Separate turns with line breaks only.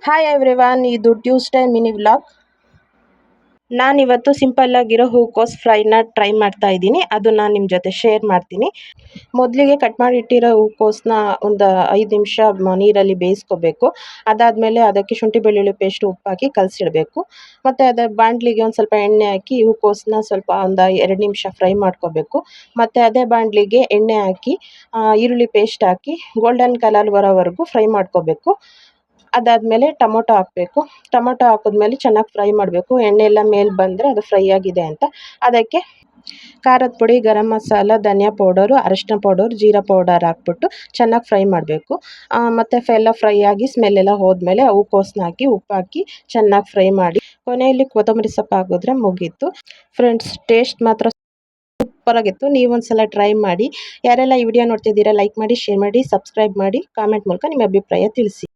Hi everyone, ಇದು Tuesday mini vlog. ನಾನಿವತ್ತು simple ಆಗಿರೋ ಹೂಕೋಸ್ ಫ್ರೈನ ಟ್ರೈ ಮಾಡ್ತಾ ಇದ್ದೀನಿ. ಅದು ನಾನು ನಿಮ್ಮ ಜೊತೆ ಶೇರ್ ಮಾಡ್ತೀನಿ. ಮೊದಲಿಗೆ ಕಟ್ ಮಾಡಿ ಇಟ್ಟಿರೋ ಹೂಕೋಸನ್ನ ಒಂದು 5 ನಿಮಿಷ ನೀರಲ್ಲಿ ಬೇಯಿಸ್ಕೋಬೇಕು. ಅದಾದಮೇಲೆ ಅದಕ್ಕೆ ಶುಂಠಿ ಬೆಳ್ಳುಳ್ಳಿ ಪೇಸ್ಟ್ ಉಪ್ಪು ಹಾಕಿ ಕಲಸಿಡಬೇಕು. ಮತ್ತು ಅದ ಬಾಣಲಿಗೆ ಒಂದು ಸ್ವಲ್ಪ ಎಣ್ಣೆ ಹಾಕಿ ಹೂಕೋಸನ್ನ ಸ್ವಲ್ಪ ಒಂದು 2 ನಿಮಿಷ ಫ್ರೈ ಮಾಡ್ಕೋಬೇಕು. ಮತ್ತು ಅದೇ ಬಾಣಲಿಗೆ ಎಣ್ಣೆ ಹಾಕಿ ಈರುಳ್ಳಿ ಪೇಸ್ಟ್ ಹಾಕಿ ಗೋಲ್ಡನ್ ಕಲರ್ ಬರೋವರೆಗೂ ಫ್ರೈ ಮಾಡ್ಕೋಬೇಕು. ಅದಾದಮೇಲೆ ಟೊಮೊಟೊ ಹಾಕಬೇಕು. ಟೊಮೊಟೊ ಹಾಕಿದ್ಮೇಲೆ ಚೆನ್ನಾಗಿ ಫ್ರೈ ಮಾಡಬೇಕು. ಎಣ್ಣೆ ಎಲ್ಲ ಮೇಲೆ ಬಂದರೆ ಅದು ಫ್ರೈ ಆಗಿದೆ ಅಂತ. ಅದಕ್ಕೆ ಖಾರದ ಪುಡಿ, ಗರಂ ಮಸಾಲ, ಧನಿಯಾ ಪೌಡರು, ಅರಶಿನ ಪೌಡರ್, ಜೀರಾ ಪೌಡರ್ ಹಾಕ್ಬಿಟ್ಟು ಚೆನ್ನಾಗಿ ಫ್ರೈ ಮಾಡಬೇಕು. ಮತ್ತು ಎಲ್ಲ ಫ್ರೈ ಆಗಿ ಸ್ಮೆಲ್ಲೆಲ್ಲ ಹೋದ್ಮೇಲೆ ಹೂಕೋಸನ್ನ ಹಾಕಿ ಉಪ್ಪು ಹಾಕಿ ಚೆನ್ನಾಗಿ ಫ್ರೈ ಮಾಡಿ ಕೊನೆಯಲ್ಲಿ ಕೊತ್ತಂಬರಿ ಸೊಪ್ಪು ಹಾಕಿದ್ರೆ ಮುಗೀತು. ಫ್ರೆಂಡ್ಸ್, ಟೇಸ್ಟ್ ಮಾತ್ರ ಸೂಪರಾಗಿತ್ತು. ನೀವೊಂದ್ಸಲ ಟ್ರೈ ಮಾಡಿ. ಯಾರೆಲ್ಲ ಈ ವಿಡಿಯೋ ನೋಡ್ತಿದ್ದೀರಾ ಲೈಕ್ ಮಾಡಿ, ಶೇರ್ ಮಾಡಿ, ಸಬ್ಸ್ಕ್ರೈಬ್ ಮಾಡಿ, ಕಾಮೆಂಟ್ ಮೂಲಕ ನಿಮ್ಮ ಅಭಿಪ್ರಾಯ ತಿಳಿಸಿ.